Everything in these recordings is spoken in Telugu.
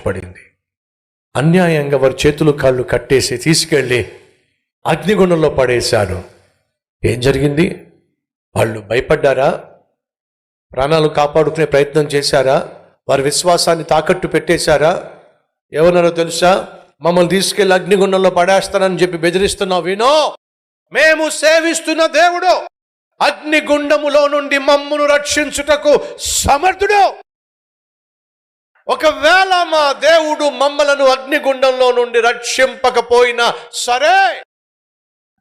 పడింది. అన్యాయంగా వారి చేతులు కాళ్ళు కట్టేసి తీసుకెళ్ళి అగ్నిగుండంలో పడేశారు. ఏం జరిగింది? వాళ్ళు భయపడ్డారా? ప్రాణాలు కాపాడుకునే ప్రయత్నం చేశారా? వారి విశ్వాసాన్ని తాకట్టు పెట్టేశారా? ఏమన్నారో తెలుసా? మమ్మల్ని తీసుకెళ్ళి అగ్నిగుండంలో పడేస్తానని చెప్పి బెదిరిస్తున్నావు వినో, మేము సేవిస్తున్న దేవుడు అగ్నిగుండములో నుండి మమ్మును రక్షించుటకు సమర్థుడు. ఒకవేళ మా దేవుడు మమ్మలను అగ్నిగుండంలో నుండి రక్షింపకపోయినా సరే,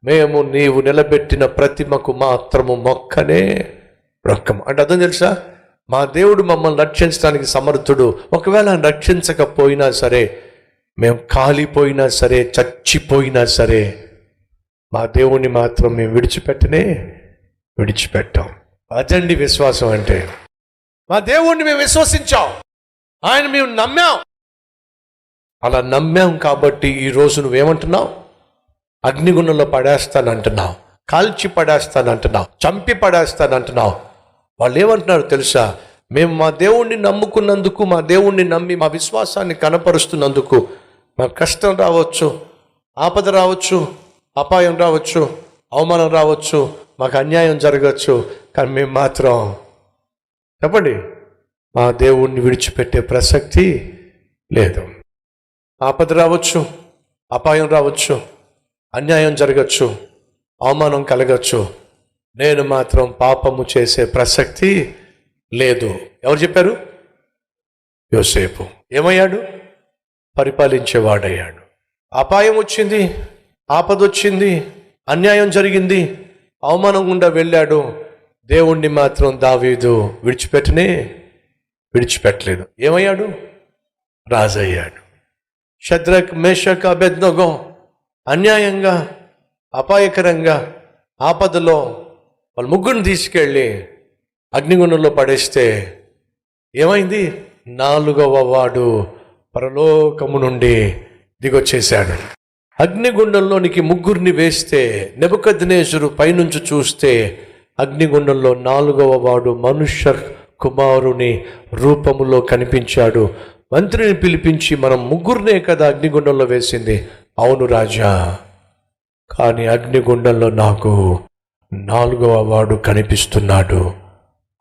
మేము నీవు నిలబెట్టిన ప్రతిమకు మాత్రము మొక్కనే రొక్కము. అంటే అర్థం తెలుసా? మా దేవుడు మమ్మల్ని రక్షించడానికి సమర్థుడు. ఒకవేళ రక్షించకపోయినా సరే, మేము కాలిపోయినా సరే, చచ్చిపోయినా సరే, మా దేవుణ్ణి మాత్రం మేము విడిచిపెట్టాం. అదండి విశ్వాసం అంటే. మా దేవుణ్ణి మేము విశ్వసించాం, ఆయన మేము నమ్మాం. అలా నమ్మాం కాబట్టి ఈరోజు నువ్వేమంటున్నావు? అగ్నిగుండంలో పడేస్తానంటున్నావు, కాల్చి పడేస్తానంటున్నావు, చంపి పడేస్తానంటున్నావు. వాళ్ళు ఏమంటున్నారు తెలుసా? మేము మా దేవుణ్ణి నమ్ముకున్నందుకు, మా దేవుణ్ణి నమ్మి మా విశ్వాసాన్ని కనపరుస్తున్నందుకు మాకు కష్టం రావచ్చు, ఆపద రావచ్చు, అపాయం రావచ్చు, అవమానం రావచ్చు, మాకు అన్యాయం జరగచ్చు, కానీ మేము మాత్రం చెప్పండి మా దేవుణ్ణి విడిచిపెట్టే ప్రసక్తి లేదు. ఆపద రావచ్చు, అపాయం రావచ్చు, అన్యాయం జరగచ్చు, అవమానం కలగచ్చు, నేను మాత్రం పాపము చేసే ప్రసక్తి లేదు. ఎవరు చెప్పారు? యోసేపు ఏమయ్యాడు? పరిపాలించేవాడయ్యాడు. అపాయం వచ్చింది, ఆపద వచ్చింది, అన్యాయం జరిగింది, అవమానం గుండా వెళ్ళాడు. దేవుణ్ణి మాత్రం దావీదు విడిచిపెట్టలేదు. ఏమయ్యాడు? రాజయ్యాడు. షద్రక్, మేషక్, అబేద్నెగో అన్యాయంగా, అపాయకరంగా, ఆపదలో వాళ్ళు ముగ్గురిని తీసుకెళ్ళి అగ్నిగుండంలో పడేస్తే ఏమైంది? 4వ వాడు పరలోకము నుండి దిగొచ్చేశాడు. అగ్నిగుండంలోనికి ముగ్గురిని వేస్తే నెబుకద్నెజరు పైనుంచి చూస్తే అగ్నిగుండంలో 4వ వాడు మనుష్య కుమారుని రూపములో కనిపించాడు. మంత్రిని పిలిపించి, మనం ముగ్గురినే కదా అగ్నిగుండంలో వేసింది. అవును రాజా, కానీ అగ్నిగుండంలో నాకు 4వ వాడు కనిపిస్తున్నాడు.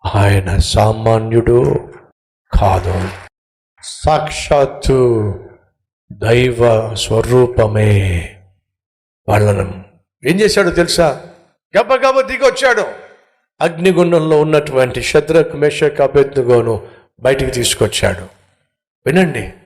ఆయన సామాన్యుడు కాదు, సాక్షాత్తు దైవ స్వరూపమే. వాళ్ళను ఏం చేశాడో తెలుసా? గబగబ దిగొచ్చాడు. అగ్నిగుండంలో ఉన్నటువంటి షద్రక్, మేషక్, అబేద్నెగోను బయటికి తీసుకొచ్చాడు. వినండి,